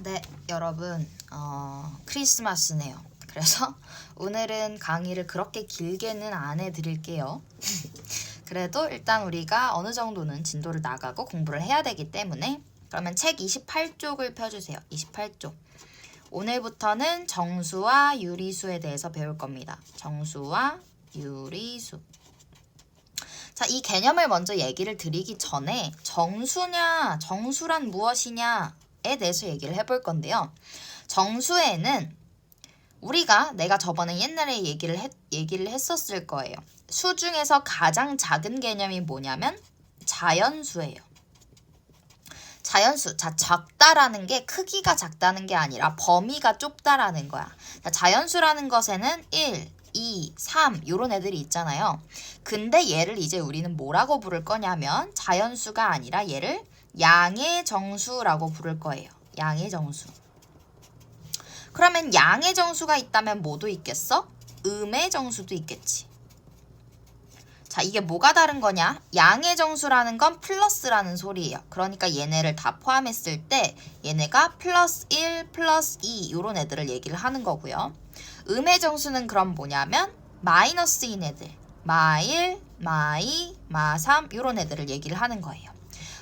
네, 여러분, 크리스마스네요. 그래서 오늘은 강의를 그렇게 길게는 안 해드릴게요. 그래도 일단 우리가 어느 정도는 진도를 나가고 공부를 해야 되기 때문에 그러면 책 28쪽을 펴주세요. 28쪽. 오늘부터는 정수와 유리수에 대해서 배울 겁니다. 정수와 유리수. 자, 이 개념을 먼저 얘기를 드리기 전에 정수냐, 정수란 무엇이냐에 대해서 얘기를 해볼 건데요. 정수에는 내가 저번에 옛날에 얘기를 했었을 거예요. 수 중에서 가장 작은 개념이 뭐냐면 자연수예요. 자연수. 자, 작다라는 게 크기가 작다는 게 아니라 범위가 좁다라는 거야. 자, 자연수라는 것에는 1, 2, 3 요런 애들이 있잖아요. 근데 얘를 이제 우리는 뭐라고 부를 거냐면 자연수가 아니라 얘를 양의 정수라고 부를 거예요. 양의 정수. 그러면 양의 정수가 있다면 뭐도 있겠어? 음의 정수도 있겠지. 자, 이게 뭐가 다른 거냐? 양의 정수라는 건 플러스라는 소리예요. 그러니까 얘네를 다 포함했을 때 얘네가 플러스 1, 플러스 2 요런 애들을 얘기를 하는 거고요. 음의 정수는 그럼 뭐냐면 마이너스인 애들. 마1, 마2, 마3 요런 애들을 얘기를 하는 거예요.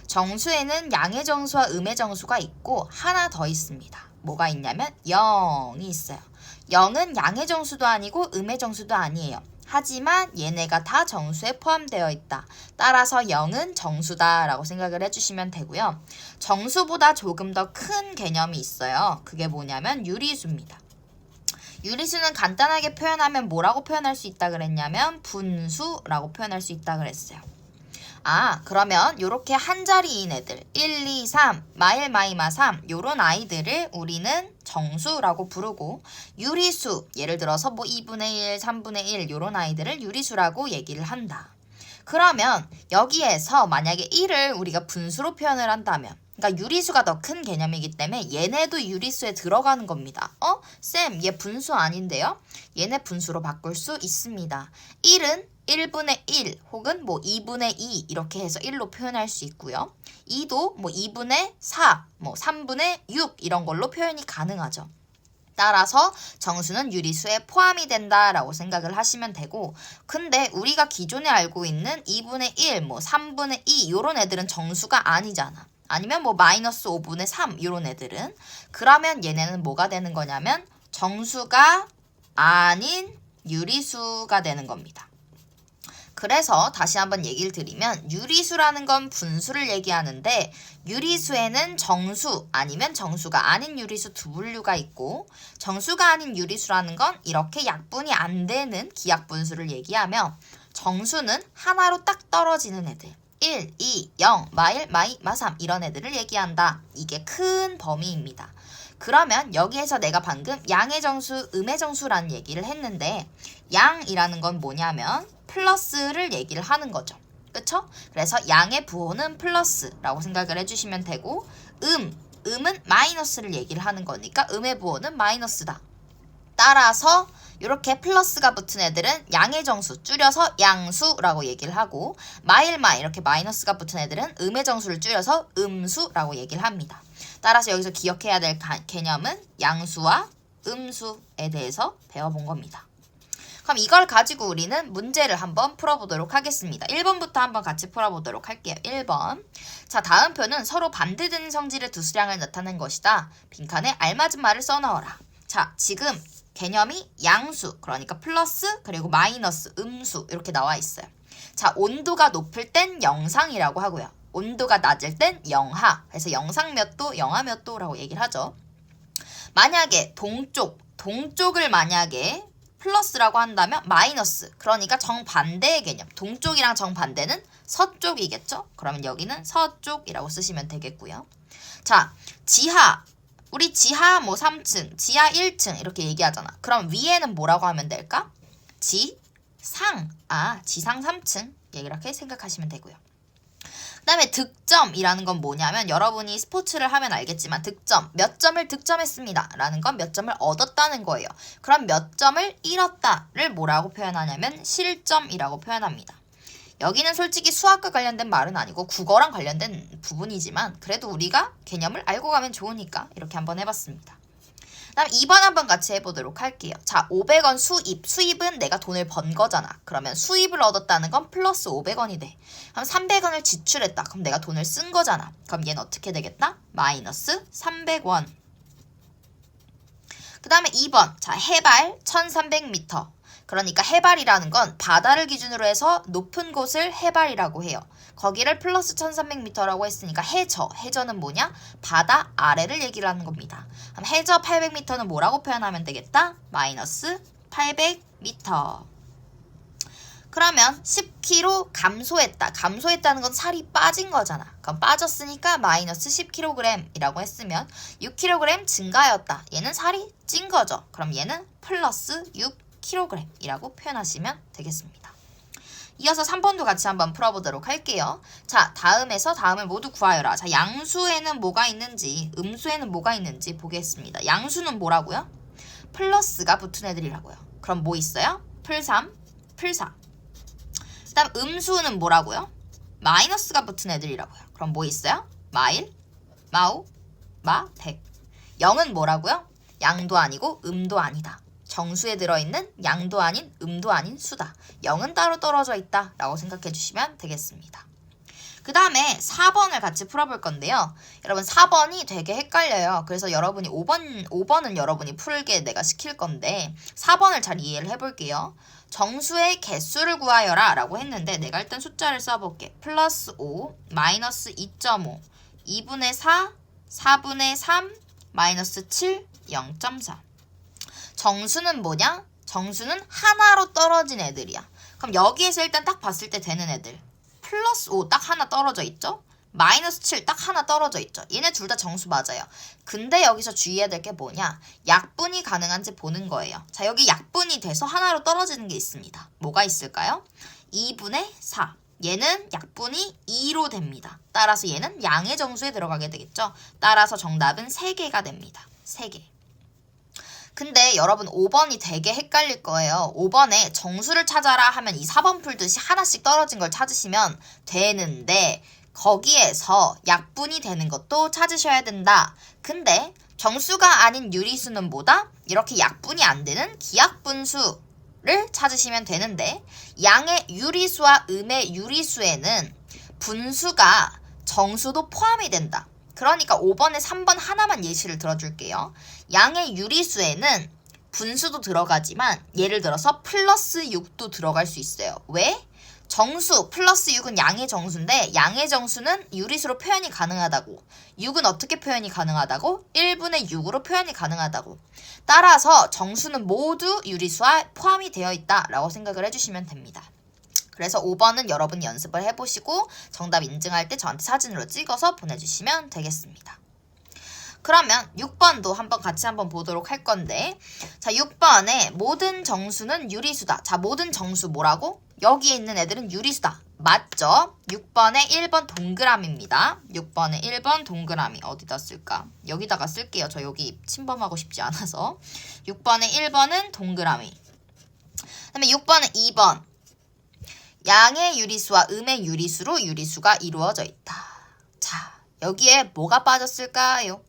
정수에는 양의 정수와 음의 정수가 있고 하나 더 있습니다. 뭐가 있냐면 0이 있어요. 0은 양의 정수도 아니고 음의 정수도 아니에요. 하지만 얘네가 다 정수에 포함되어 있다. 따라서 0은 정수다 라고 생각을 해주시면 되고요. 정수보다 조금 더 큰 개념이 있어요. 그게 뭐냐면 유리수입니다. 유리수는 간단하게 표현하면 뭐라고 표현할 수 있다 그랬냐면 분수라고 표현할 수 있다 그랬어요. 그러면 요렇게 한 자리인 애들 1, 2, 3, 마1, 마2, 마3 요런 아이들을 우리는 정수라고 부르고 유리수, 예를 들어서 뭐 2분의 1, 3분의 1 요런 아이들을 유리수라고 얘기를 한다. 그러면 여기에서 만약에 1을 우리가 분수로 표현을 한다면 그러니까 유리수가 더 큰 개념이기 때문에 얘네도 유리수에 들어가는 겁니다. 쌤, 얘 분수 아닌데요? 얘네 분수로 바꿀 수 있습니다. 1은 1분의 1 혹은 뭐 2분의 2 이렇게 해서 1로 표현할 수 있고요. 2도 뭐 2분의 4, 뭐 3분의 6 이런 걸로 표현이 가능하죠. 따라서 정수는 유리수에 포함이 된다라고 생각을 하시면 되고 근데 우리가 기존에 알고 있는 2분의 1, 뭐 3분의 2 이런 애들은 정수가 아니잖아. 아니면 뭐 마이너스 5분의 3 이런 애들은 그러면 얘네는 뭐가 되는 거냐면 정수가 아닌 유리수가 되는 겁니다. 그래서 다시 한번 얘기를 드리면 유리수라는 건 분수를 얘기하는데 유리수에는 정수 아니면 정수가 아닌 유리수 두 분류가 있고 정수가 아닌 유리수라는 건 이렇게 약분이 안 되는 기약분수를 얘기하며 정수는 하나로 딱 떨어지는 애들 1, 2, 0, 마1, 마2, 마3 이런 애들을 얘기한다. 이게 큰 범위입니다. 그러면 여기에서 내가 방금 양의 정수, 음의 정수라는 얘기를 했는데 양이라는 건 뭐냐면 플러스를 얘기를 하는 거죠. 그쵸? 그래서 양의 부호는 플러스라고 생각을 해주시면 되고 음은 마이너스를 얘기를 하는 거니까 음의 부호는 마이너스다. 따라서 이렇게 플러스가 붙은 애들은 양의 정수, 줄여서 양수라고 얘기를 하고 마1, 이렇게 마이너스가 붙은 애들은 음의 정수를 줄여서 음수라고 얘기를 합니다. 따라서 여기서 기억해야 될 개념은 양수와 음수에 대해서 배워본 겁니다. 그럼 이걸 가지고 우리는 문제를 한번 풀어보도록 하겠습니다. 1번부터 한번 같이 풀어보도록 할게요. 1번. 자, 다음 표는 서로 반대되는 성질의 두 수량을 나타낸 것이다. 빈칸에 알맞은 말을 써넣어라. 자, 지금 개념이 양수, 그러니까 플러스 그리고 마이너스, 음수 이렇게 나와 있어요. 자, 온도가 높을 땐 영상이라고 하고요. 온도가 낮을 땐 영하. 그래서 영상 몇 도, 영하 몇 도라고 얘기를 하죠. 만약에 동쪽을 만약에 플러스라고 한다면 마이너스. 그러니까 정반대의 개념. 동쪽이랑 정반대는 서쪽이겠죠? 그러면 여기는 서쪽이라고 쓰시면 되겠고요. 자, 지하. 우리 지하 뭐 3층, 지하 1층 이렇게 얘기하잖아. 그럼 위에는 뭐라고 하면 될까? 지상. 지상 3층. 이렇게 생각하시면 되고요. 그 다음에 득점이라는 건 뭐냐면 여러분이 스포츠를 하면 알겠지만 득점, 몇 점을 득점했습니다 라는 건 몇 점을 얻었다는 거예요. 그럼 몇 점을 잃었다를 뭐라고 표현하냐면 실점이라고 표현합니다. 여기는 솔직히 수학과 관련된 말은 아니고 국어랑 관련된 부분이지만 그래도 우리가 개념을 알고 가면 좋으니까 이렇게 한번 해봤습니다. 다음 2번 한번 같이 해보도록 할게요. 자, 500원 수입. 수입은 내가 돈을 번 거잖아. 그러면 수입을 얻었다는 건 플러스 500원이 돼. 그럼 300원을 지출했다. 그럼 내가 돈을 쓴 거잖아. 그럼 얘는 어떻게 되겠다? 마이너스 300원. 그 다음에 2번. 자, 해발 1300m. 그러니까 해발이라는 건 바다를 기준으로 해서 높은 곳을 해발이라고 해요. 거기를 플러스 1300m라고 했으니까 해저는 뭐냐? 바다 아래를 얘기를 하는 겁니다. 그럼 해저 800m는 뭐라고 표현하면 되겠다? 마이너스 800m. 그러면 10kg 감소했다. 감소했다는 건 살이 빠진 거잖아. 그럼 빠졌으니까 마이너스 10kg이라고 했으면 6kg 증가하였다. 얘는 살이 찐 거죠. 그럼 얘는 플러스 6kg이라고 표현하시면 되겠습니다. 이어서 3번도 같이 한번 풀어보도록 할게요. 자, 다음을 모두 구하여라. 자, 양수에는 뭐가 있는지, 음수에는 뭐가 있는지 보겠습니다. 양수는 뭐라고요? 플러스가 붙은 애들이라고요. 그럼 뭐 있어요? 풀3, 풀4. 그 다음 음수는 뭐라고요? 마이너스가 붙은 애들이라고요. 그럼 뭐 있어요? 마일, 마우, 마, 백. 0은 뭐라고요? 양도 아니고 음도 아니다. 정수에 들어있는 양도 아닌 음도 아닌 수다. 0은 따로 떨어져 있다 라고 생각해 주시면 되겠습니다. 그 다음에 4번을 같이 풀어볼 건데요. 여러분 4번이 되게 헷갈려요. 그래서 여러분이 5번은 여러분이 풀게 내가 시킬 건데 4번을 잘 이해를 해볼게요. 정수의 개수를 구하여라 라고 했는데 내가 일단 숫자를 써볼게. 플러스 5, 마이너스 2.5, 2분의 4, 4분의 3, 마이너스 7, 0.4. 정수는 뭐냐? 정수는 하나로 떨어진 애들이야. 그럼 여기에서 일단 딱 봤을 때 되는 애들. 플러스 5 딱 하나 떨어져 있죠? 마이너스 7 딱 하나 떨어져 있죠? 얘네 둘 다 정수 맞아요. 근데 여기서 주의해야 될 게 뭐냐? 약분이 가능한지 보는 거예요. 자, 여기 약분이 돼서 하나로 떨어지는 게 있습니다. 뭐가 있을까요? 2분의 4. 얘는 약분이 2로 됩니다. 따라서 얘는 양의 정수에 들어가게 되겠죠? 따라서 정답은 3개가 됩니다. 3개. 근데 여러분 5번이 되게 헷갈릴 거예요. 5번에 정수를 찾아라 하면 이 4번 풀듯이 하나씩 떨어진 걸 찾으시면 되는데 거기에서 약분이 되는 것도 찾으셔야 된다. 근데 정수가 아닌 유리수는 뭐다? 이렇게 약분이 안 되는 기약분수를 찾으시면 되는데 양의 유리수와 음의 유리수에는 분수가 정수도 포함이 된다. 그러니까 5번에 3번 하나만 예시를 들어줄게요. 양의 유리수에는 분수도 들어가지만 예를 들어서 플러스 6도 들어갈 수 있어요. 왜? 정수 플러스 6은 양의 정수인데 양의 정수는 유리수로 표현이 가능하다고. 6은 어떻게 표현이 가능하다고? 1분의 6으로 표현이 가능하다고. 따라서 정수는 모두 유리수와 포함이 되어 있다라고 생각을 해주시면 됩니다. 그래서 5번은 여러분이 연습을 해보시고 정답 인증할 때 저한테 사진으로 찍어서 보내주시면 되겠습니다. 그러면 6번도 같이 한번 보도록 할 건데 자 6번에 모든 정수는 유리수다. 자 모든 정수 뭐라고? 여기에 있는 애들은 유리수다. 맞죠? 6번에 1번 동그라미입니다. 6번에 1번 동그라미 어디다 쓸까? 여기다가 쓸게요. 저 여기 침범하고 싶지 않아서 6번에 1번은 동그라미. 그 다음에 6번에 2번 양의 유리수와 음의 유리수로 유리수가 이루어져 있다. 자, 여기에 뭐가 빠졌을까요?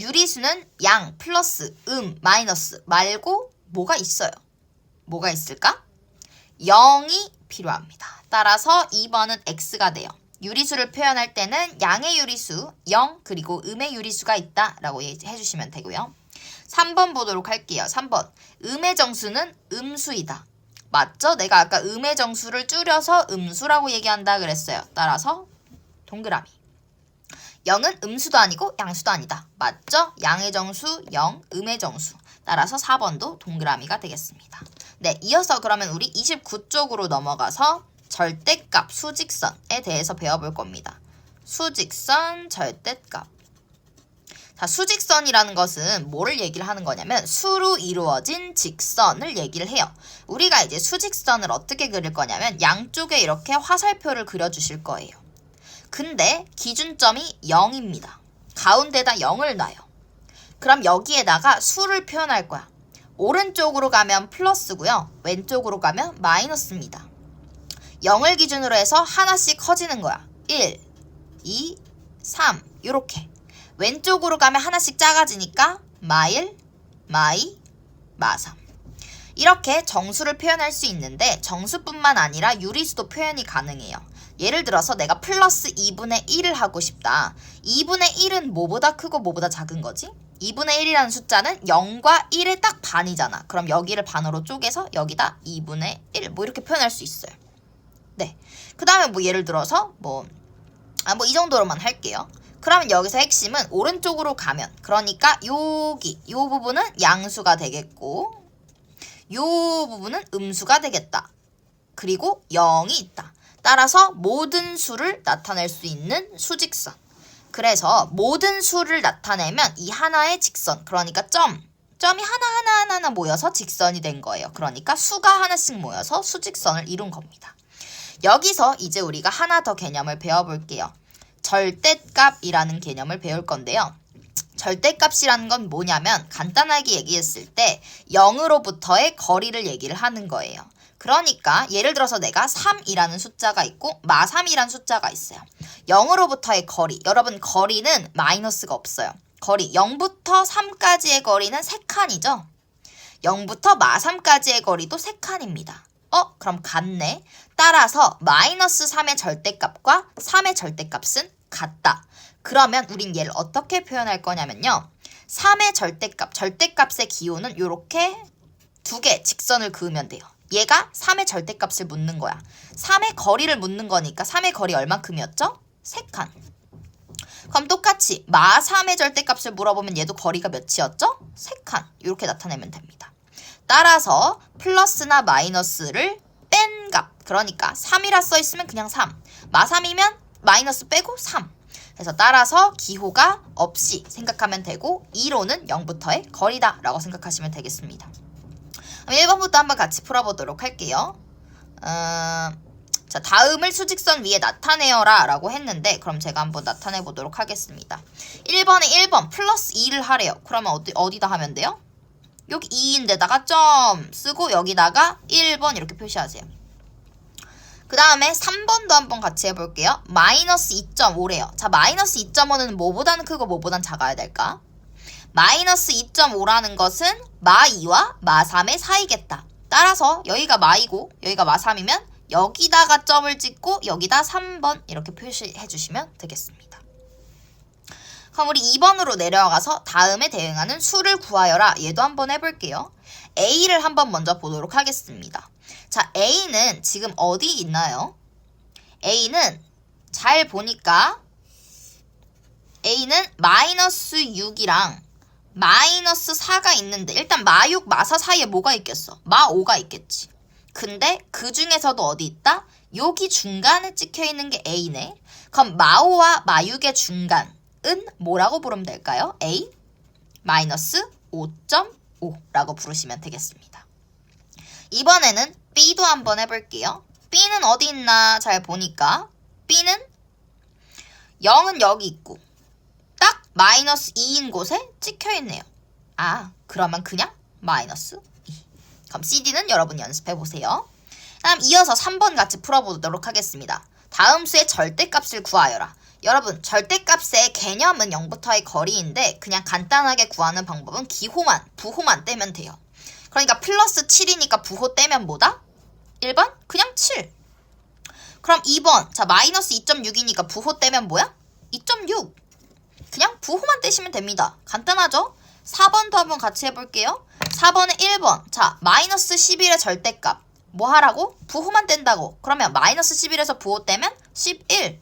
유리수는 양 플러스 마이너스 말고 뭐가 있어요? 뭐가 있을까? 0이 필요합니다. 따라서 2번은 X가 돼요. 유리수를 표현할 때는 양의 유리수 0 그리고 음의 유리수가 있다 라고 해주시면 되고요. 3번 보도록 할게요. 3번 음의 정수는 음수이다. 맞죠? 내가 아까 음의 정수를 줄여서 음수라고 얘기한다 그랬어요. 따라서 동그라미. 0은 음수도 아니고 양수도 아니다. 맞죠? 양의 정수 0, 음의 정수. 따라서 4번도 동그라미가 되겠습니다. 네, 이어서 그러면 우리 29쪽으로 넘어가서 절대값, 수직선에 대해서 배워볼 겁니다. 수직선, 절대값. 자, 수직선이라는 것은 뭐를 얘기를 하는 거냐면 수로 이루어진 직선을 얘기를 해요. 우리가 이제 수직선을 어떻게 그릴 거냐면 양쪽에 이렇게 화살표를 그려주실 거예요. 근데 기준점이 0입니다. 가운데다 0을 놔요. 그럼 여기에다가 수를 표현할 거야. 오른쪽으로 가면 플러스고요. 왼쪽으로 가면 마이너스입니다. 0을 기준으로 해서 하나씩 커지는 거야. 1, 2, 3 요렇게. 왼쪽으로 가면 하나씩 작아지니까 마1, 마2, 마3. 이렇게 정수를 표현할 수 있는데 정수뿐만 아니라 유리수도 표현이 가능해요. 예를 들어서 내가 플러스 2분의 1을 하고 싶다. 2분의 1은 뭐보다 크고 뭐보다 작은 거지? 2분의 1이라는 숫자는 0과 1의 딱 반이잖아. 그럼 여기를 반으로 쪼개서 여기다 2분의 1 뭐 이렇게 표현할 수 있어요. 네. 그 다음에 뭐 예를 들어서 이 정도로만 할게요. 그러면 여기서 핵심은 오른쪽으로 가면, 그러니까 여기 요 부분은 양수가 되겠고 요 부분은 음수가 되겠다. 그리고 0이 있다. 따라서 모든 수를 나타낼 수 있는 수직선. 그래서 모든 수를 나타내면 이 하나의 직선, 그러니까 점이 하나 모여서 직선이 된 거예요. 그러니까 수가 하나씩 모여서 수직선을 이룬 겁니다. 여기서 이제 우리가 하나 더 개념을 배워볼게요. 절대값이라는 개념을 배울 건데요. 절대값이라는 건 뭐냐면 간단하게 얘기했을 때 0으로부터의 거리를 얘기를 하는 거예요. 그러니까 예를 들어서 내가 3이라는 숫자가 있고 마3이라는 숫자가 있어요. 0으로부터의 거리, 여러분 거리는 마이너스가 없어요. 거리 0부터 3까지의 거리는 3칸이죠. 0부터 마3까지의 거리도 3칸입니다. 그럼 같네. 따라서 마이너스 3의 절대값과 3의 절대값은 같다. 그러면 우린 얘를 어떻게 표현할 거냐면요. 3의 절대값의 기호는 이렇게 두 개 직선을 그으면 돼요. 얘가 3의 절대값을 묻는 거야. 3의 거리를 묻는 거니까 3의 거리 얼만큼이었죠? 3칸. 그럼 똑같이 마3의 절대값을 물어보면 얘도 거리가 몇이었죠? 3칸. 이렇게 나타내면 됩니다. 따라서 플러스나 마이너스를 뺀 값. 그러니까 3이라 써있으면 그냥 3. 마3이면 마이너스 빼고 3. 그래서 따라서 기호가 없이 생각하면 되고 2로는 0부터의 거리다 라고 생각하시면 되겠습니다. 1번부터 한번 같이 풀어보도록 할게요. 자, 다음을 수직선 위에 나타내어라 라고 했는데 그럼 제가 한번 나타내 보도록 하겠습니다. 1번에 1번 플러스 2를 하래요. 그러면 어디다 하면 돼요? 여기 2인데다가 점 쓰고 여기다가 1번 이렇게 표시하세요. 그 다음에 3번도 한번 같이 해볼게요. 마이너스 2.5래요. 자, 마이너스 2.5는 뭐보다는 크고 뭐보다는 작아야 될까? 마이너스 2.5라는 것은 마2와 마3의 사이겠다. 따라서 여기가 마이고 여기가 마3이면 여기다가 점을 찍고 여기다 3번 이렇게 표시해 주시면 되겠습니다. 그럼 우리 2번으로 내려가서 다음에 대응하는 수를 구하여라. 얘도 한번 해볼게요. A를 한번 먼저 보도록 하겠습니다. 자, A는 지금 어디 있나요? A는 잘 보니까 A는 마이너스 6이랑 마이너스 4가 있는데 일단 마6, 마4 사이에 뭐가 있겠어? 마5가 있겠지. 근데 그 중에서도 어디 있다? 여기 중간에 찍혀있는 게 A네. 그럼 마5와 마6의 중간은 뭐라고 부르면 될까요? A 마이너스 5.5라고 부르시면 되겠습니다. 이번에는 B도 한번 해볼게요. B는 어디 있나 잘 보니까 B는 0은 여기 있고 딱 마이너스 2인 곳에 찍혀있네요. 그러면 그냥 마이너스 2. 그럼 CD는 여러분 연습해보세요. 다음 이어서 3번 같이 풀어보도록 하겠습니다. 다음 수의 절대값을 구하여라. 여러분 절대값의 개념은 0부터의 거리인데 그냥 간단하게 구하는 방법은 기호만, 부호만 떼면 돼요. 그러니까 플러스 7이니까 부호 떼면 뭐다? 1번? 그냥 7. 그럼 2번. 자, 마이너스 2.6이니까 부호 떼면 뭐야? 2.6. 그냥 부호만 떼시면 됩니다. 간단하죠? 4번도 한번 같이 해볼게요. 4번에 1번. 자, 마이너스 11의 절대값. 뭐 하라고? 부호만 뗀다고. 그러면 마이너스 11에서 부호 떼면 11.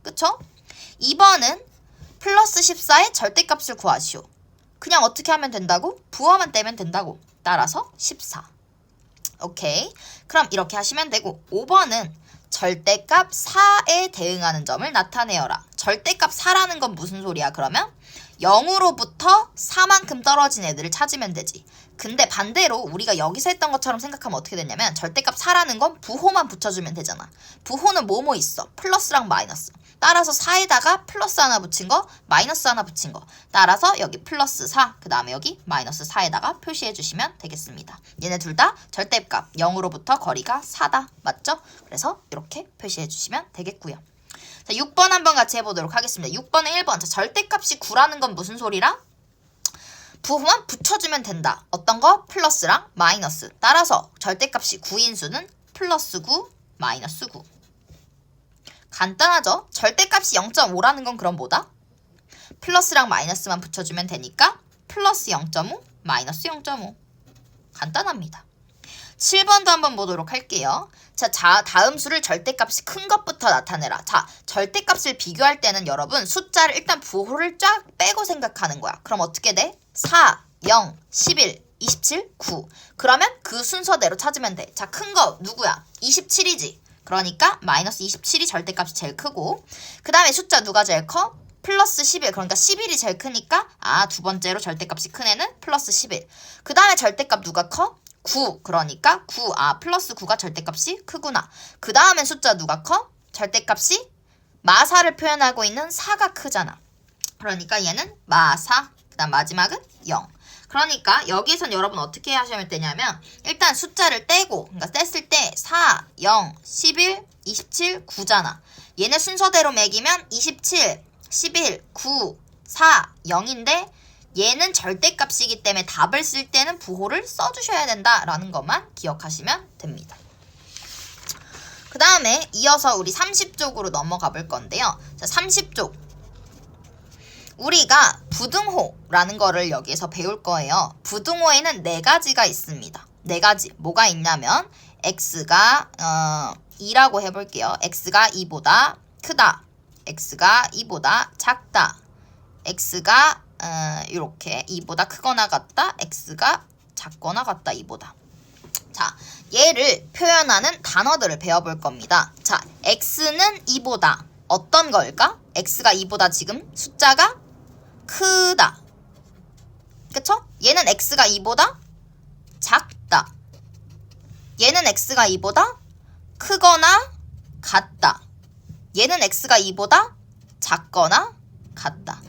그쵸? 2번은 플러스 14의 절대값을 구하시오. 그냥 어떻게 하면 된다고? 부호만 떼면 된다고. 따라서 14. 오케이. 그럼 이렇게 하시면 되고 5번은 절대값 4에 대응하는 점을 나타내어라. 절대값 4라는 건 무슨 소리야? 그러면 0으로부터 4만큼 떨어진 애들을 찾으면 되지. 근데 반대로 우리가 여기서 했던 것처럼 생각하면 어떻게 되냐면 절대값 4라는 건 부호만 붙여주면 되잖아. 부호는 뭐뭐 있어? 플러스랑 마이너스. 따라서 4에다가 플러스 하나 붙인 거, 마이너스 하나 붙인 거. 따라서 여기 플러스 4, 그 다음에 여기 마이너스 4에다가 표시해 주시면 되겠습니다. 얘네 둘 다 절대값 0으로부터 거리가 4다. 맞죠? 그래서 이렇게 표시해 주시면 되겠고요. 자, 6번 한번 같이 해보도록 하겠습니다. 6번에 1번. 자, 절대값이 9라는 건 무슨 소리라? 부호만 붙여주면 된다. 어떤 거? 플러스랑 마이너스. 따라서 절대값이 9인 수는 플러스 9, 마이너스 9. 간단하죠? 절대값이 0.5라는 건 그럼 뭐다? 플러스랑 마이너스만 붙여주면 되니까 플러스 0.5, 마이너스 0.5. 간단합니다. 7번도 한번 보도록 할게요. 자, 다음 수를 절대값이 큰 것부터 나타내라. 자, 절대값을 비교할 때는 여러분 숫자를 일단 부호를 쫙 빼고 생각하는 거야. 그럼 어떻게 돼? 4, 0, 11, 27, 9. 그러면 그 순서대로 찾으면 돼. 자, 큰 거 누구야? 27이지. 그러니까 마이너스 27이 절대값이 제일 크고 그 다음에 숫자 누가 제일 커? 플러스 11. 그러니까 11이 제일 크니까 두 번째로 절대값이 큰 애는 플러스 11. 그 다음에 절대값 누가 커? 9. 그러니까 9. 플러스 9가 절대값이 크구나. 그 다음에 숫자 누가 커? 절대값이 마사를 표현하고 있는 4가 크잖아. 그러니까 얘는 마사. 그 다음 마지막은 0. 그러니까 여기선 여러분 어떻게 하시면 되냐면 일단 숫자를 떼고 그러니까 뗐을 때 4, 0, 11, 27, 9잖아. 얘네 순서대로 매기면 27, 11, 9, 4, 0인데 얘는 절대값이기 때문에 답을 쓸 때는 부호를 써주셔야 된다라는 것만 기억하시면 됩니다. 그 다음에 이어서 우리 30쪽으로 넘어가 볼 건데요. 자, 30쪽. 우리가 부등호라는 거를 여기에서 배울 거예요. 부등호에는 4가지가 있습니다. 4가지. 뭐가 있냐면 x가 2라고 해볼게요. x가 2보다 크다. x가 2보다 작다. x가 이렇게 2보다 크거나 같다. x가 작거나 같다. 2보다. 자, 얘를 표현하는 단어들을 배워볼 겁니다. 자, x는 2보다 어떤 걸까? x가 2보다 지금 숫자가 크다. 그쵸? 얘는 x가 2보다 작다. 얘는 x가 2보다 크거나 같다. 얘는 x가 2보다 작거나 같다.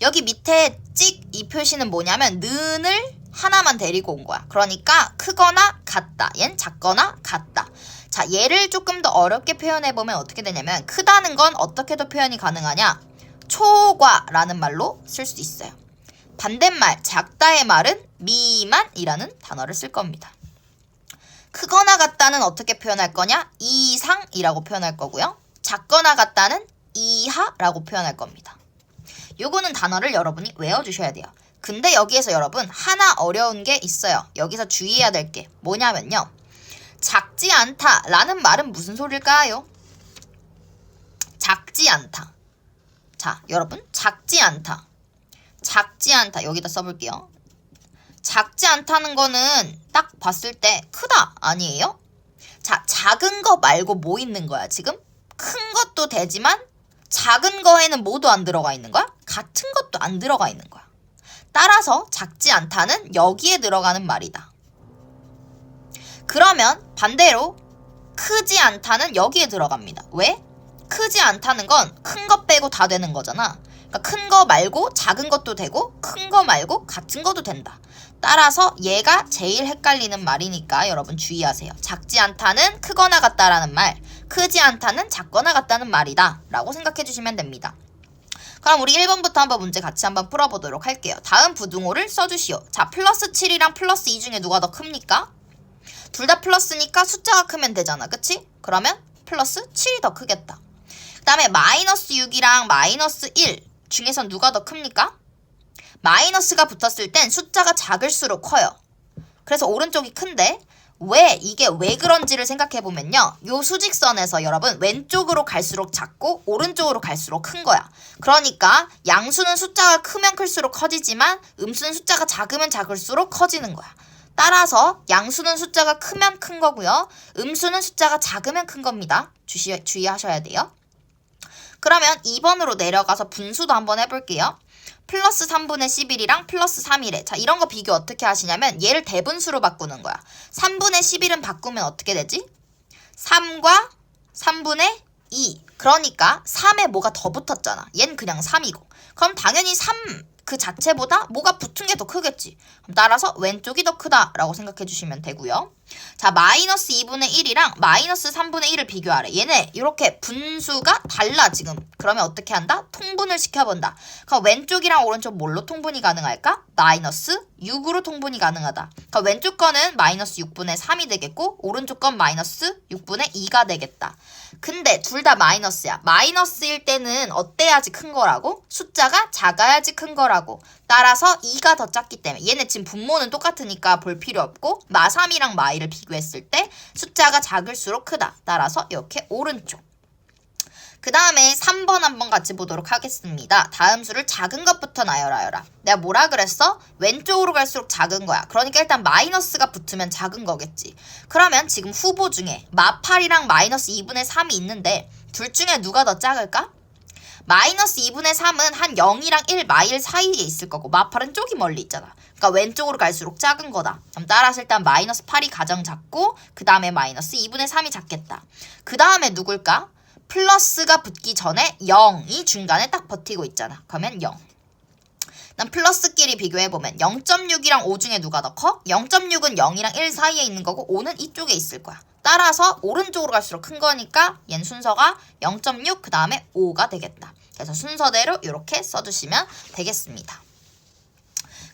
여기 밑에 찍 이 표시는 뭐냐면 는을 하나만 데리고 온 거야. 그러니까 크거나 같다. 얘는 작거나 같다. 자, 얘를 조금 더 어렵게 표현해보면 어떻게 되냐면 크다는 건 어떻게도 표현이 가능하냐? 초과라는 말로 쓸 수 있어요. 반대말 작다의 말은 미만이라는 단어를 쓸 겁니다. 크거나 같다는 어떻게 표현할 거냐? 이상이라고 표현할 거고요. 작거나 같다는 이하라고 표현할 겁니다. 요거는 단어를 여러분이 외워주셔야 돼요. 근데 여기에서 여러분 하나 어려운 게 있어요. 여기서 주의해야 될 게 뭐냐면요. 작지 않다라는 말은 무슨 소릴까요? 작지 않다. 자, 여러분 작지 않다. 작지 않다. 여기다 써볼게요. 작지 않다는 거는 딱 봤을 때 크다 아니에요? 자, 작은 거 말고 뭐 있는 거야 지금? 큰 것도 되지만 작은 거에는 뭐도 안 들어가 있는 거야? 같은 것도 안 들어가 있는 거야. 따라서 작지 않다는 여기에 들어가는 말이다. 그러면 반대로 크지 않다는 여기에 들어갑니다. 왜? 크지 않다는 건 큰 것 빼고 다 되는 거잖아. 그러니까 큰 거 말고 작은 것도 되고 큰 거 말고 같은 것도 된다. 따라서 얘가 제일 헷갈리는 말이니까 여러분 주의하세요. 작지 않다는 크거나 같다라는 말, 크지 않다는 작거나 같다는 말이다 라고 생각해 주시면 됩니다. 그럼 우리 1번부터 한번 문제 같이 한번 풀어보도록 할게요. 다음 부등호를 써주시오. 자, 플러스 7이랑 플러스 2 중에 누가 더 큽니까? 둘 다 플러스니까 숫자가 크면 되잖아. 그치? 그러면 플러스 7이 더 크겠다. 그 다음에 마이너스 6이랑 마이너스 1 중에선 누가 더 큽니까? 마이너스가 붙었을 땐 숫자가 작을수록 커요. 그래서 오른쪽이 큰데 이게 왜 그런지를 생각해보면요. 요 수직선에서 여러분 왼쪽으로 갈수록 작고 오른쪽으로 갈수록 큰 거야. 그러니까 양수는 숫자가 크면 클수록 커지지만 음수는 숫자가 작으면 작을수록 커지는 거야. 따라서 양수는 숫자가 크면 큰 거고요. 음수는 숫자가 작으면 큰 겁니다. 주의하셔야 돼요. 그러면 2번으로 내려가서 분수도 한번 해볼게요. 플러스 3분의 11이랑 플러스 3이래. 자, 이런 거 비교 어떻게 하시냐면 얘를 대분수로 바꾸는 거야. 3분의 11은 바꾸면 어떻게 되지? 3과 3분의 2. 그러니까 3에 뭐가 더 붙었잖아. 얘는 그냥 3이고. 그럼 당연히 3 그 자체보다 뭐가 붙은 게 더 크겠지. 그럼 따라서 왼쪽이 더 크다라고 생각해 주시면 되고요. 자, 마이너스 2분의 1이랑 마이너스 3분의 1을 비교하래. 얘네 이렇게 분수가 달라 지금. 그러면 어떻게 한다? 통분을 시켜본다. 그럼 왼쪽이랑 오른쪽 뭘로 통분이 가능할까? 마이너스 6으로 통분이 가능하다. 그럼 왼쪽 거는 마이너스 6분의 3이 되겠고 오른쪽 건 마이너스 6분의 2가 되겠다. 근데 둘 다 마이너스야. 마이너스일 때는 어때야지 큰 거라고? 숫자가 작아야지 큰 거라고. 따라서 2가 더 작기 때문에 얘네 지금 분모는 똑같으니까 볼 필요 없고 마3이랑 마2를 비교했을 때 숫자가 작을수록 크다. 따라서 이렇게 오른쪽. 그 다음에 3번 한번 같이 보도록 하겠습니다. 다음 수를 작은 것부터 나열하여라. 내가 뭐라 그랬어? 왼쪽으로 갈수록 작은 거야. 그러니까 일단 마이너스가 붙으면 작은 거겠지. 그러면 지금 후보 중에 마8이랑 마이너스 2분의 3이 있는데 둘 중에 누가 더 작을까? 마이너스 2분의 3은 한 0이랑 1, 마1 사이에 있을 거고 마8은 쪽이 멀리 있잖아. 그러니까 왼쪽으로 갈수록 작은 거다. 그럼 따라서 일단 마이너스 8이 가장 작고 그 다음에 마이너스 2분의 3이 작겠다. 그 다음에 누굴까? 플러스가 붙기 전에 0이 중간에 딱 버티고 있잖아. 그러면 0. 난 플러스끼리 비교해보면 0.6이랑 5 중에 누가 더 커? 0.6은 0이랑 1 사이에 있는 거고 5는 이쪽에 있을 거야. 따라서 오른쪽으로 갈수록 큰 거니까 얘는 순서가 0.6 그 다음에 5가 되겠다. 그래서 순서대로 이렇게 써주시면 되겠습니다.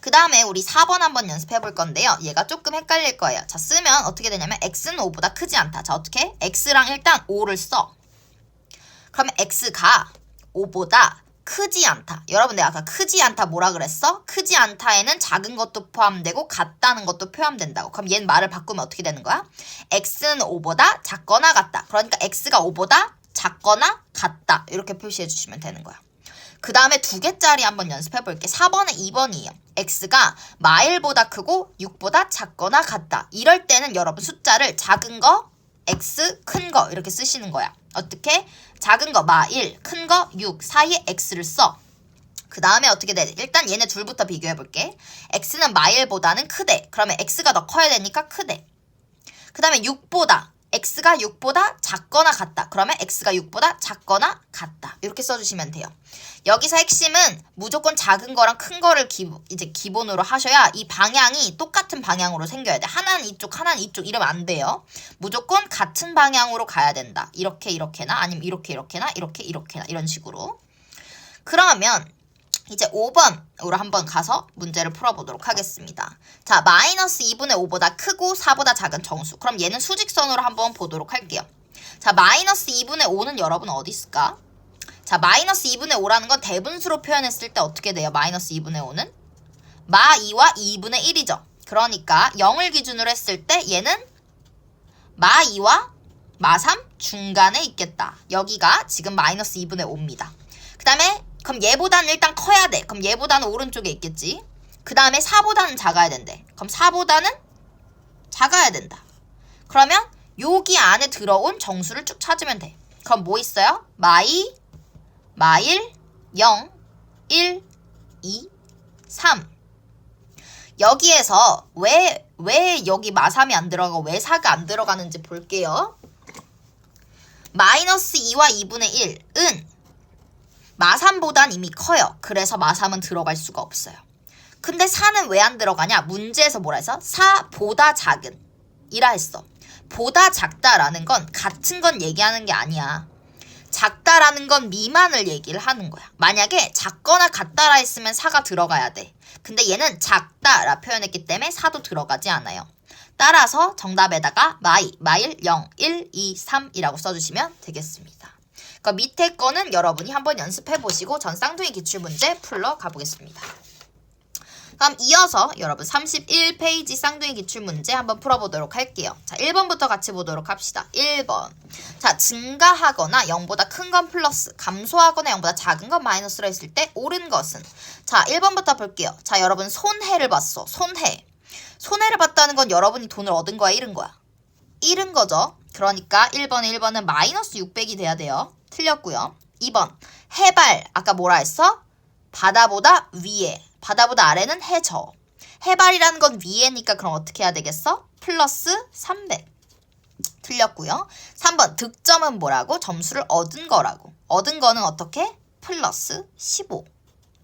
그 다음에 우리 4번 한번 연습해 볼 건데요. 얘가 조금 헷갈릴 거예요. 자, 쓰면 어떻게 되냐면 x는 5보다 크지 않다. 자, 어떻게? x랑 일단 5를 써. 그러면 x가 5보다 크지 않다. 여러분 내가 아까 크지 않다 뭐라 그랬어? 크지 않다에는 작은 것도 포함되고 같다는 것도 포함된다고. 그럼 얘는 말을 바꾸면 어떻게 되는 거야? x는 5보다 작거나 같다. 그러니까 x가 5보다 작거나 같다. 이렇게 표시해 주시면 되는 거야. 그 다음에 두 개짜리 한번 연습해 볼게. 4번에 2번이에요. x가 마1보다 크고 6보다 작거나 같다. 이럴 때는 여러분 숫자를 작은 거, x, 큰 거 이렇게 쓰시는 거야. 어떻게? 작은 거 마1, 큰 거 6 사이에 x를 써. 그 다음에 어떻게 돼? 일단 얘네 둘부터 비교해 볼게. x는 마1보다는 크대. 그러면 x가 더 커야 되니까 크대. 그 다음에 6보다 x가 6보다 작거나 같다. 그러면 x가 6보다 작거나 같다. 이렇게 써주시면 돼요. 여기서 핵심은 무조건 작은 거랑 큰 거를 이제 기본으로 하셔야 이 방향이 똑같은 방향으로 생겨야 돼. 하나는 이쪽, 하나는 이쪽 이러면 안 돼요. 무조건 같은 방향으로 가야 된다. 이렇게 이렇게나 아니면 이렇게 이렇게나 이렇게 이렇게나 이런 식으로. 그러면 이제 5번으로 한번 가서 문제를 풀어보도록 하겠습니다. 자, 마이너스 2분의 5보다 크고 4보다 작은 정수. 그럼 얘는 수직선으로 한번 보도록 할게요. 자, 마이너스 2분의 5는 여러분 어디 있을까? 자, 마이너스 2분의 5라는 건 대분수로 표현했을 때 어떻게 돼요? 마이너스 2분의 5는? 마 2와 2분의 1이죠. 그러니까 0을 기준으로 했을 때 얘는 마 2와 마 3 중간에 있겠다. 여기가 지금 마이너스 2분의 5입니다. 그 다음에 그럼 얘보다는 일단 커야 돼. 그럼 얘보다는 오른쪽에 있겠지. 그 다음에 4보다는 작아야 된대. 그럼 4보다는 작아야 된다. 그러면 여기 안에 들어온 정수를 쭉 찾으면 돼. 그럼 뭐 있어요? 마2, 마1, 0, 1, 2, 3. 여기에서 왜 여기 마3이 안 들어가고 왜 4가 안 들어가는지 볼게요. 마이너스 2와 2분의 1은 마3보단 이미 커요. 그래서 마3은 들어갈 수가 없어요. 근데 4는 왜 안 들어가냐? 문제에서 뭐라 했어? 4보다 작은 이라 했어. 보다 작다라는 건 같은 건 얘기하는 게 아니야. 작다라는 건 미만을 얘기를 하는 거야. 만약에 작거나 같다라 했으면 4가 들어가야 돼. 근데 얘는 작다라 표현했기 때문에 4도 들어가지 않아요. 따라서 정답에다가 마일 0, 1, 2, 3이라고 써주시면 되겠습니다. 그러니까 밑에 거는 여러분이 한번 연습해보시고 전 쌍둥이 기출문제 풀러 가보겠습니다. 그럼 이어서 여러분 31페이지 쌍둥이 기출문제 한번 풀어보도록 할게요. 자, 1번부터 같이 보도록 합시다. 1번. 자, 증가하거나 0보다 큰 건 플러스, 감소하거나 0보다 작은 건 마이너스로 했을 때 옳은 것은? 자, 1번부터 볼게요. 자, 여러분 손해를 봤어. 손해. 손해를 봤다는 건 여러분이 돈을 얻은 거야, 잃은 거야? 잃은 거죠. 그러니까 1번은 마이너스 600이 돼야 돼요. 틀렸고요. 2번. 해발. 아까 뭐라 했어? 바다보다 위에, 바다보다 아래는 해저. 해발이라는 건 위에니까 그럼 어떻게 해야 되겠어? 플러스 300. 틀렸고요. 3번 득점은 뭐라고? 점수를 얻은 거라고. 얻은 거는 어떻게? 플러스 15.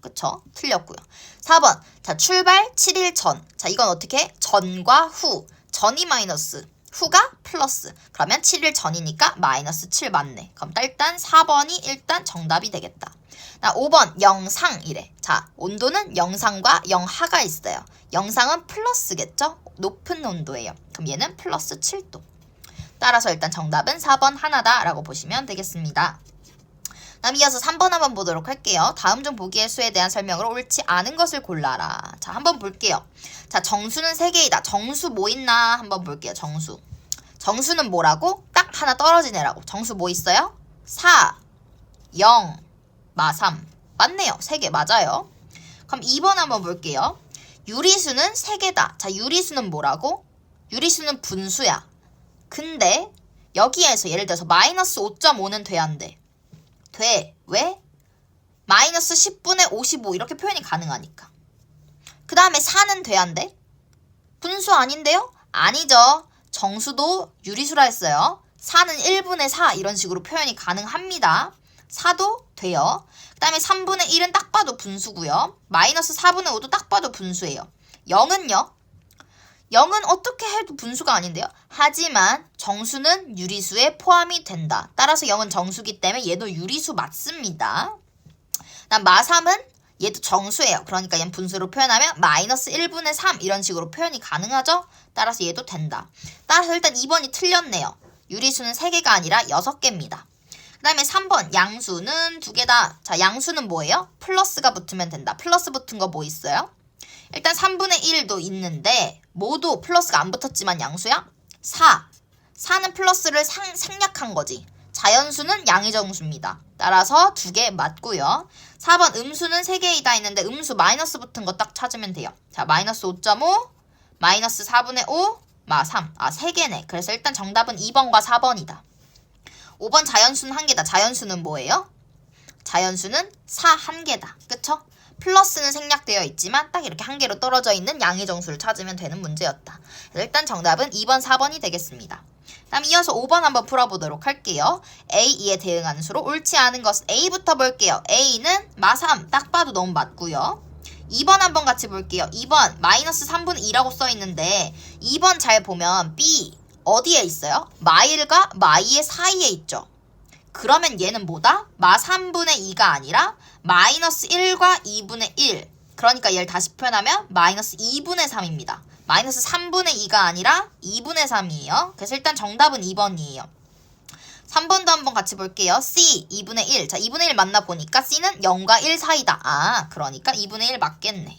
그쵸? 틀렸고요. 4번 자 출발 7일 전. 자 이건 어떻게 해? 전과 후. 전이 마이너스, 후가 플러스. 그러면 7일 전이니까 마이너스 7 맞네. 그럼 일단 4번이 일단 정답이 되겠다. 나 5번 영상이래. 자 온도는 영상과 영하가 있어요. 영상은 플러스겠죠? 높은 온도예요. 그럼 얘는 플러스 7도. 따라서 일단 정답은 4번 하나다 라고 보시면 되겠습니다. 다음 이어서 3번 한번 보도록 할게요. 다음 중 보기의 수에 대한 설명으로 옳지 않은 것을 골라라. 자 한번 볼게요. 자 정수는 3개이다. 정수 뭐 있나 한번 볼게요. 정수. 정수는 뭐라고? 딱 하나 떨어진 애라고. 정수 뭐 있어요? 4, 0, 마 3. 맞네요. 3개 맞아요. 그럼 2번 한번 볼게요. 유리수는 3개다. 자 유리수는 뭐라고? 유리수는 분수야. 근데 여기에서 예를 들어서 마이너스 5.5는 돼야 안 돼. 돼. 왜? 마이너스 10분의 55 이렇게 표현이 가능하니까. 그 다음에 4는 돼야 안 돼? 분수 아닌데요? 아니죠. 정수도 유리수라 했어요. 4는 1분의 4 이런 식으로 표현이 가능합니다. 4도 돼요. 그 다음에 3분의 1은 딱 봐도 분수고요. 마이너스 4분의 5도 딱 봐도 분수예요. 0은요? 0은 어떻게 해도 분수가 아닌데요. 하지만 정수는 유리수에 포함이 된다. 따라서 0은 정수기 때문에 얘도 유리수 맞습니다. 그다음 마3은 얘도 정수예요. 그러니까 얘는 분수로 표현하면 마이너스 1분의 3 이런 식으로 표현이 가능하죠. 따라서 얘도 된다. 따라서 일단 2번이 틀렸네요. 유리수는 3개가 아니라 6개입니다. 그 다음에 3번 양수는 2개다. 자 양수는 뭐예요? 플러스가 붙으면 된다. 플러스 붙은 거 뭐 있어요? 일단 3분의 1도 있는데 모두 플러스가 안 붙었지만 양수야? 4. 4는 플러스를 생략한 거지. 자연수는 양의정수입니다. 따라서 2개 맞고요. 4번 음수는 3개이다 했는데 음수 마이너스 붙은 거 딱 찾으면 돼요. 자 마이너스 5.5, 마이너스 4분의 5, 마 3. 아 3개네. 그래서 일단 정답은 2번과 4번이다. 5번 자연수는 1개다. 자연수는 뭐예요? 자연수는 4 1개다. 그쵸? 플러스는 생략되어 있지만 딱 이렇게 1개로 떨어져 있는 양의 정수를 찾으면 되는 문제였다. 그래서 일단 정답은 2번, 4번이 되겠습니다. 다음 이어서 5번 한번 풀어보도록 할게요. A, 2에 대응하는 수로 옳지 않은 것은 A부터 볼게요. A는 마3 딱 봐도 너무 맞고요. 2번 한번 같이 볼게요. 2번 마이너스 3분의 2라고 써있는데 2번 잘 보면 B 어디에 있어요? 마1과 마2의 사이에 있죠. 그러면 얘는 뭐다? 마 3분의 2가 아니라 마이너스 1과 2분의 1. 그러니까 얘를 다시 표현하면 마이너스 2분의 3입니다. 마이너스 3분의 2가 아니라 2분의 3이에요. 그래서 일단 정답은 2번이에요. 3번도 한번 같이 볼게요. C 2분의 1. 자 2분의 1 맞나 보니까 C는 0과 1 사이다. 아 그러니까 2분의 1 맞겠네.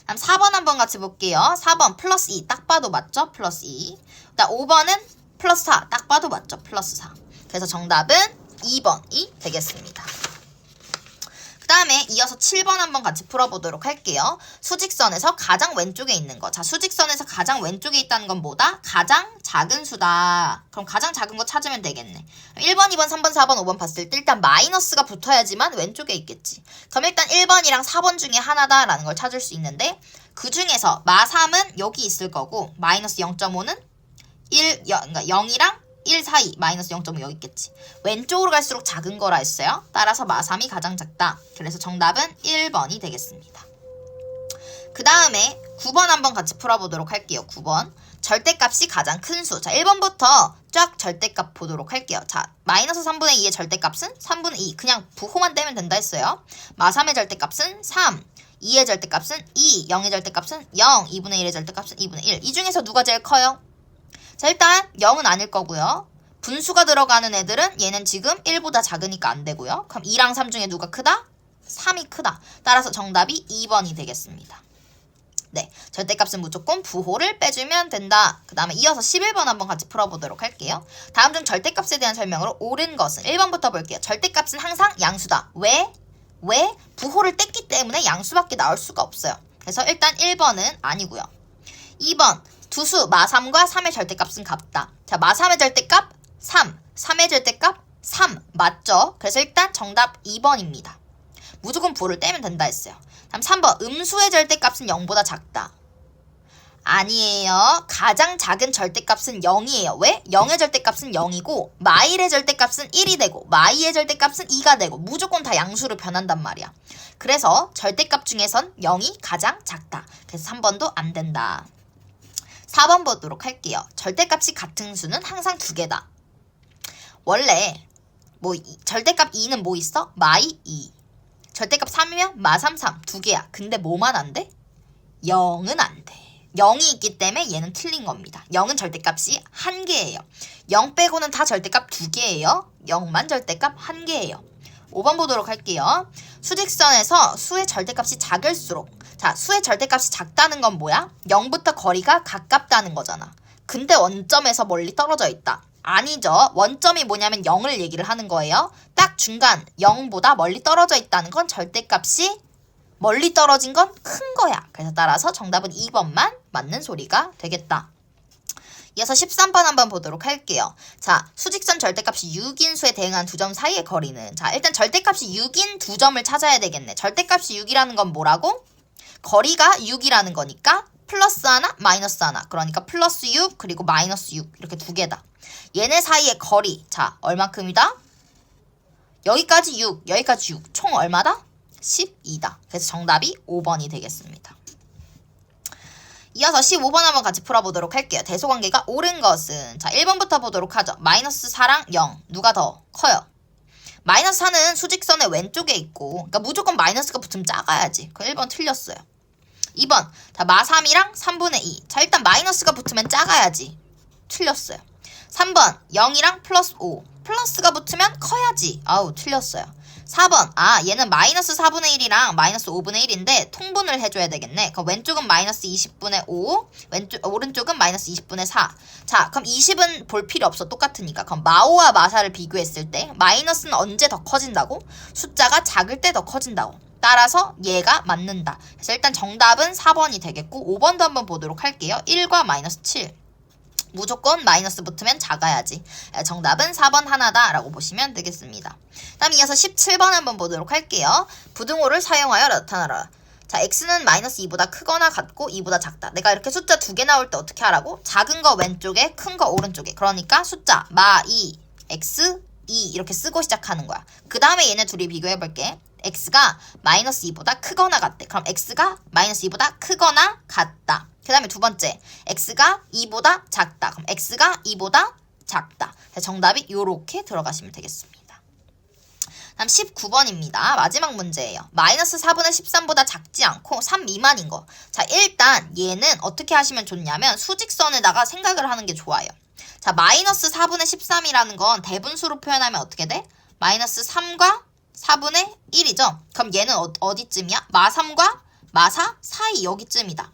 다음 4번 한번 같이 볼게요. 4번 플러스 2 딱 봐도 맞죠? 플러스 2. 그다음 5번은 플러스 4 딱 봐도 맞죠? 플러스 4. 그래서 정답은 2번이 되겠습니다. 그 다음에 이어서 7번 한번 같이 풀어보도록 할게요. 수직선에서 가장 왼쪽에 있는 거. 자, 수직선에서 가장 왼쪽에 있다는 건 뭐다? 가장 작은 수다. 그럼 가장 작은 거 찾으면 되겠네. 1번, 2번, 3번, 4번, 5번 봤을 때 일단 마이너스가 붙어야지만 왼쪽에 있겠지. 그럼 일단 1번이랑 4번 중에 하나다라는 걸 찾을 수 있는데 그 중에서 마3은 여기 있을 거고 마이너스 0.5는 그러니까 0이랑 1 사이 마이너스 0.5 여기 있겠지. 왼쪽으로 갈수록 작은 거라 했어요. 따라서 마3이 가장 작다. 그래서 정답은 1번이 되겠습니다. 그 다음에 9번 한번 같이 풀어보도록 할게요. 9번 절대값이 가장 큰 수. 자 1번부터 쫙 절대값 보도록 할게요. 자 마이너스 3분의 2의 절대값은 3분의 2. 그냥 부호만 떼면 된다 했어요. 마3의 절대값은 3. 2의 절대값은 2. 0의 절대값은 0. 2분의 1의 절대값은 2분의 1. 이 중에서 누가 제일 커요? 자 일단 0은 아닐 거고요. 분수가 들어가는 애들은 얘는 지금 1보다 작으니까 안 되고요. 그럼 2랑 3 중에 누가 크다? 3이 크다. 따라서 정답이 2번이 되겠습니다. 네, 절대값은 무조건 부호를 빼주면 된다. 그 다음에 이어서 11번 한번 같이 풀어보도록 할게요. 다음 중 절대값에 대한 설명으로 옳은 것은 1번부터 볼게요. 절대값은 항상 양수다. 왜? 부호를 뗐기 때문에 양수밖에 나올 수가 없어요. 그래서 일단 1번은 아니고요. 2번 두수 마3과 3의 절대값은 같다. 자, 마3의 절대값 3, 3의 절대값 3 맞죠? 그래서 일단 정답 2번입니다. 무조건 부호를 떼면 된다 했어요. 다음 3번 음수의 절대값은 0보다 작다. 아니에요. 가장 작은 절대값은 0이에요. 왜? 0의 절대값은 0이고 마일의 절대값은 1이 되고 마이의 절대값은 2가 되고 무조건 다 양수로 변한단 말이야. 그래서 절대값 중에선 0이 가장 작다. 그래서 3번도 안 된다. 4번 보도록 할게요. 절대값이 같은 수는 항상 2개다. 원래 절대값 2는 뭐 있어? 마이 2. 절대값 3이면 마 3, 3. 2개야. 근데 뭐만 안 돼? 0은 안 돼. 0이 있기 때문에 얘는 틀린 겁니다. 0은 절대값이 1개예요. 0 빼고는 다 절대값 2개예요. 0만 절대값 1개예요. 5번 보도록 할게요. 수직선에서 수의 절대값이 작을수록 자, 수의 절대값이 작다는 건 뭐야? 0부터 거리가 가깝다는 거잖아. 근데 원점에서 멀리 떨어져 있다. 아니죠. 원점이 뭐냐면 0을 얘기를 하는 거예요. 딱 중간 0보다 멀리 떨어져 있다는 건 절대값이 멀리 떨어진 건 큰 거야. 그래서 따라서 정답은 2번만 맞는 소리가 되겠다. 이어서 13번 한번 보도록 할게요. 자, 수직선 절대값이 6인 수에 대응한 두 점 사이의 거리는 자, 일단 절대값이 6인 두 점을 찾아야 되겠네. 절대값이 6이라는 건 뭐라고? 거리가 6이라는 거니까 플러스 하나, 마이너스 하나. 그러니까 플러스 6 그리고 마이너스 6 이렇게 두 개다. 얘네 사이의 거리 자, 얼마큼이다? 여기까지 6, 여기까지 6. 총 얼마다? 12다. 그래서 정답이 5번이 되겠습니다. 이어서 15번 한번 같이 풀어보도록 할게요. 대소관계가 옳은 것은 자 1번부터 보도록 하죠. 마이너스 4랑 0 누가 더 커요? 마이너스 4는 수직선의 왼쪽에 있고 그러니까 무조건 마이너스가 붙으면 작아야지. 그 1번 틀렸어요. 2번 자 마 3이랑 3분의 2 자 일단 마이너스가 붙으면 작아야지. 틀렸어요. 3번 0이랑 플러스 5 플러스가 붙으면 커야지. 아우 틀렸어요. 4번 얘는 마이너스 4분의 1이랑 마이너스 5분의 1인데 통분을 해줘야 되겠네. 그럼 왼쪽은 마이너스 20분의 5 오른쪽은 마이너스 20분의 4 자 그럼 20은 볼 필요 없어. 똑같으니까. 그럼 마5와 마4를 비교했을 때 마이너스는 언제 더 커진다고? 숫자가 작을 때 더 커진다고. 따라서 얘가 맞는다. 그래서 일단 정답은 4번이 되겠고 5번도 한번 보도록 할게요. 1과 마이너스 7 무조건 마이너스 붙으면 작아야지. 정답은 4번 하나다 라고 보시면 되겠습니다. 다음 이어서 17번 한번 보도록 할게요. 부등호를 사용하여 나타나라. 자, x는 마이너스 2보다 크거나 같고 2보다 작다. 내가 이렇게 숫자 2개 나올 때 어떻게 하라고? 작은 거 왼쪽에 큰 거 오른쪽에. 그러니까 숫자 마 2, x 2 이렇게 쓰고 시작하는 거야. 그 다음에 얘네 둘이 비교해볼게. x가 마이너스 2보다 크거나 같대. 그럼 x가 마이너스 2보다 크거나 같다. 그 다음에 두 번째 x가 2보다 작다. 그럼 x가 2보다 작다. 정답이 요렇게 들어가시면 되겠습니다. 다음 19번입니다. 마지막 문제예요. 마이너스 4분의 13보다 작지 않고 3 미만인 거. 자 일단 얘는 어떻게 하시면 좋냐면 수직선에다가 생각을 하는 게 좋아요. 자 마이너스 4분의 13이라는 건 대분수로 표현하면 어떻게 돼? 마이너스 3과 4분의 1이죠. 그럼 얘는 어디쯤이야? 마 3과 마 4 사이 여기쯤이다.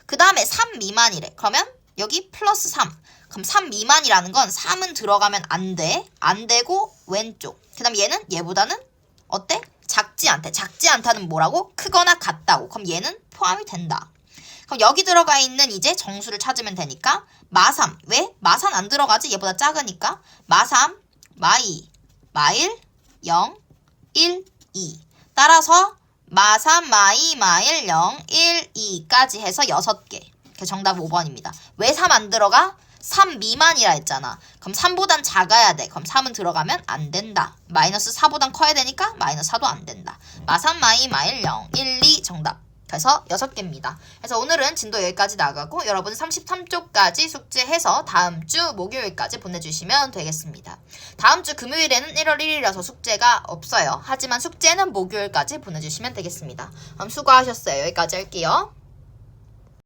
그 다음에 3 미만이래. 그러면 여기 플러스 3. 그럼 3 미만이라는 건 3은 들어가면 안 돼. 안 되고 왼쪽. 그 다음 얘는 얘보다는 어때? 작지 않대. 작지 않다는 뭐라고? 크거나 같다고. 그럼 얘는 포함이 된다. 그럼 여기 들어가 있는 이제 정수를 찾으면 되니까 마 3. 왜? 마 3 안 들어가지? 얘보다 작으니까 마 3, 마 2, 마 1, 0, 1, 2. 따라서 마 3, 마 2, 마 1, 0, 1, 2까지 해서 6개. 그래서 정답 5번입니다. 왜 3 안 들어가? 3 미만이라 했잖아. 그럼 3보단 작아야 돼. 그럼 3은 들어가면 안 된다. 마이너스 4보단 커야 되니까 마이너스 4도 안 된다. 마 3, 마 2, 마 1, 0, 1, 2 정답. 그래서 6개입니다. 그래서 오늘은 진도 여기까지 나가고 여러분 33쪽까지 숙제해서 다음 주 목요일까지 보내주시면 되겠습니다. 다음 주 금요일에는 1월 1일이라서 숙제가 없어요. 하지만 숙제는 목요일까지 보내주시면 되겠습니다. 그럼 수고하셨어요. 여기까지 할게요.